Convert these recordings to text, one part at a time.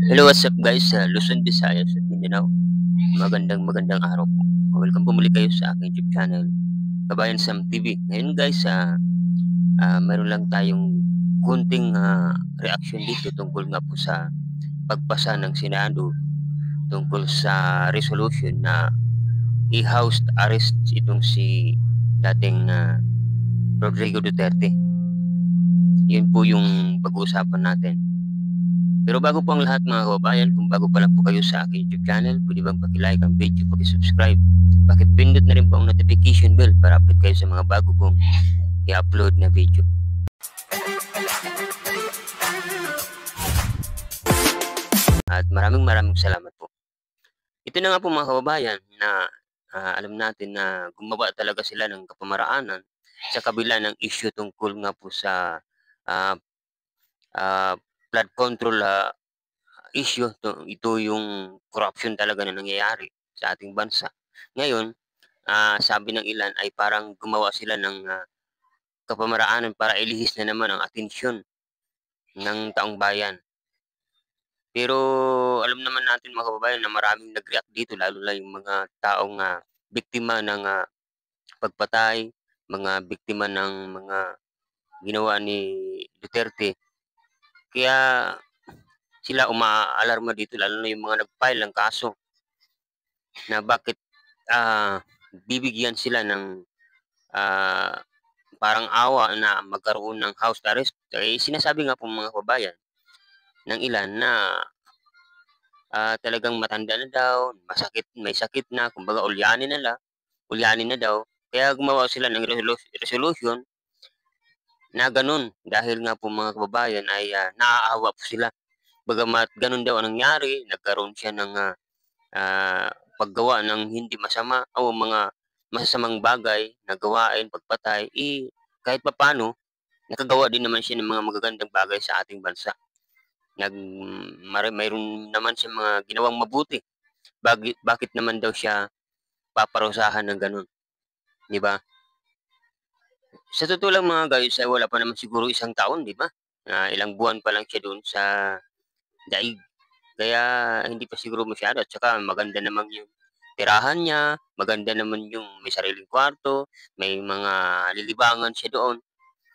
Hello, what's up guys sa Luzon, Visayas at Mindanao. Magandang araw po. Welcome po muli kayo sa aking YouTube channel, Kabayan Sam TV. Ngayon guys, meron lang tayong kunting reaction dito tungkol nga po sa pagpasa ng Senado tungkol sa resolution na i-house arrest itong si dating Rodrigo Duterte. Yun po yung pag-uusapan natin. Pero bago po ang lahat mga kababayan, kung bago pa lang po kayo sa aking YouTube channel, pwede bang paki-like ang video, paki-subscribe, paki-pindot na rin po ang notification bell para update kayo sa mga bago kong i-upload na video. At maraming salamat po. Ito na nga po mga kababayan na alam natin na gumawa talaga sila ng kapamaraanan sa kabila ng issue tungkol nga po sa flood control issue. Ito yung corruption talaga na nangyayari sa ating bansa. Ngayon, sabi ng ilan ay parang gumawa sila ng kapamaraanan para ilihis na naman ang atensyon ng taong bayan. Pero alam naman natin mga kababayan na maraming nag-react dito, lalo na yung mga taong biktima ng pagpatay, mga biktima ng mga ginawa ni Duterte. Kaya sila umaalarma dito, lalo na yung mga nag-file ng kaso na bakit bibigyan sila ng parang awa na magkaroon ng house arrest. Sinasabi nga po mga kababayan ng ilan na talagang matanda na daw, may sakit na, kumbaga ulyanin na daw. Kaya gumawa sila ng resolution na ganun. Dahil nga po mga kababayan ay naaawa po sila. Bagamat ganun daw ang nangyari, nagkaroon siya ng paggawa ng hindi masama o mga masasamang bagay na gawain, pagpatay, kahit papano, nakagawa din naman siya ng mga magagandang bagay sa ating bansa. Mayroon naman siya mga ginawang mabuti. Bakit naman daw siya paparusahan ng ganun? Di ba? Sa totoo lang mga guys, ay wala pa naman siguro isang taon, di ba? Ilang buwan pa lang siya doon sa daig. Kaya hindi pa siguro masyado. At saka maganda naman yung tirahan niya, maganda naman yung may sariling kwarto, may mga lilibangan siya doon.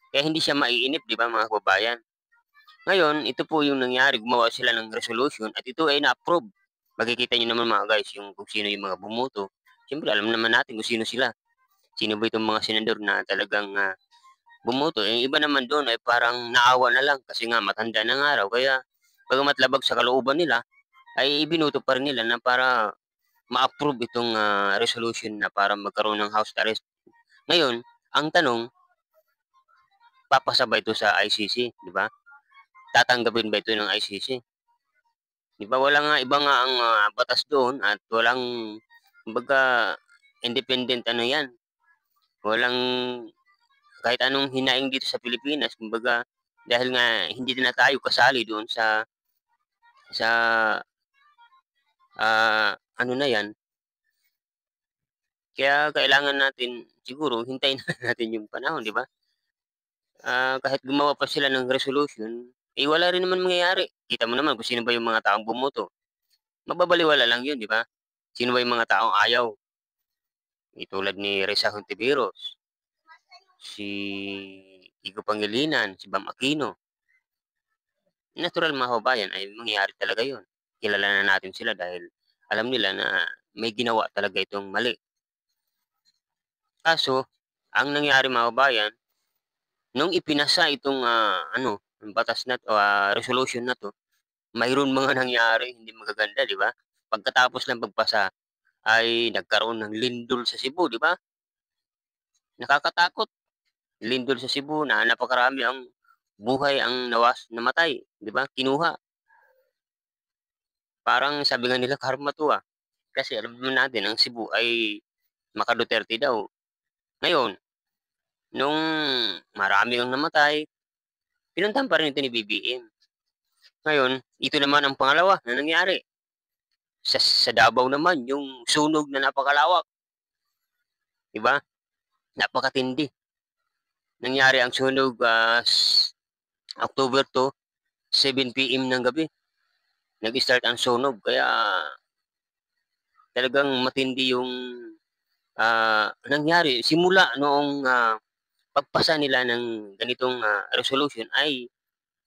Kaya hindi siya maiinip, di ba mga kababayan? Ngayon, ito po yung nangyari, gumawa sila ng resolution at ito ay na-approve. Makikita nyo naman mga guys, yung kung sino yung mga bumuto. Siyempre, alam naman natin kung sino sila. Sino ba itong mga senador na talagang bumuto. Yung iba naman doon ay parang naawa na lang kasi nga matanda na nga raw. Kaya bagamat labag sa kalooban nila, ay ibinuto pa rin nila na para ma-approve itong resolution na para magkaroon ng house arrest. Ngayon, ang tanong, papasa ba ito sa ICC, di ba? Tatanggapin ba ito ng ICC? Di ba wala nga, iba nga ang batas doon at walang, kumbaga, independent ano yan. Walang kahit anong hinaing dito sa Pilipinas, kumbaga, dahil nga hindi na tayo kasali doon sa ano na yan. Kaya kailangan natin siguro hintayin natin yung panahon, di ba? Kahit gumawa pa sila ng resolution, wala rin naman mangyayari. Kita mo naman kung sino ba yung mga taong bumoto. Mababalewala lang yun, di ba? Sino ba yung mga taong ayaw? Tulad ni Risa Hontiveros, si Igo Pangilinan, si Bam Aquino. Natural mga kababayan ay mangyayari talaga yun. Kilala na natin sila dahil alam nila na may ginawa talaga itong mali. Kaso, ang nangyari mga kababayan, nung ipinasa itong batas na to, resolution na to, mayroon mga nangyari hindi magaganda, di ba? Pagkatapos ng pagpasa ay nagkaroon ng lindol sa Cebu, di ba? Nakakatakot. Lindol sa Cebu na napakarami ang buhay ang namatay, di ba? Kinuha. Parang sabi nga nila karma to Kasi alam naman natin ang Cebu ay Maka Duterte daw. Ngayon, nung marami ang namatay, pinuntahan pa rin ito ni BBM. Ngayon, ito naman ang pangalawa na nangyari. Sa Davao naman, yung sunog na napakalawak. Diba? Napakatindi. Nangyari ang sunog October 2, 7 p.m. ng gabi. nag-start ang sunog kaya talagang matindi yung, nangyari simula noong, pagpasa nila ng ganitong, resolution ay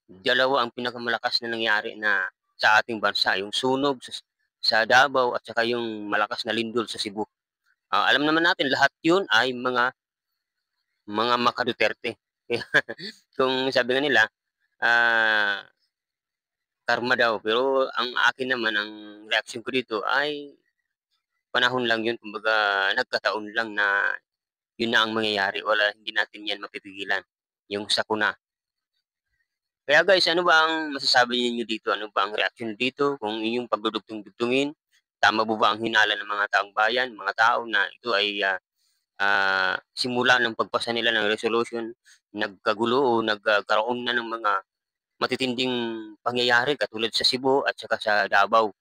dalawa ang pinakamalakas na nangyari na sa ating bansa, yung sunog sa Davao at saka yung malakas na lindol sa Cebu. Alam naman natin lahat yun ay mga maka-Duterte. Kaya kung sabi nga nila, ah, karma daw, pero ang akin naman, ang reaksyon ko dito ay panahon lang yun, kumbaga nagkataon lang na yun na ang mangyayari, hindi natin yan mapipigilan, yung sakuna. Kaya guys, ano ba ang masasabi ninyo dito? Ano ba ang reaksyon niyo dito? Kung inyong pagdudugtong-dugtungin, tama po ba ang hinala ng mga taong bayan, mga tao na ito ay, simula ng pagpasa nila ng resolution, nagkagulo o nagkaroon na ng mga matitinding pangyayari katulad sa Cebu at saka sa Davao.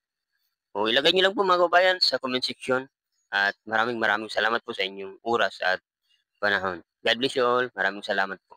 O ilagay niyo lang po mga kababayan sa comment section at maraming maraming salamat po sa inyong oras at panahon. God bless you all. Maraming salamat po.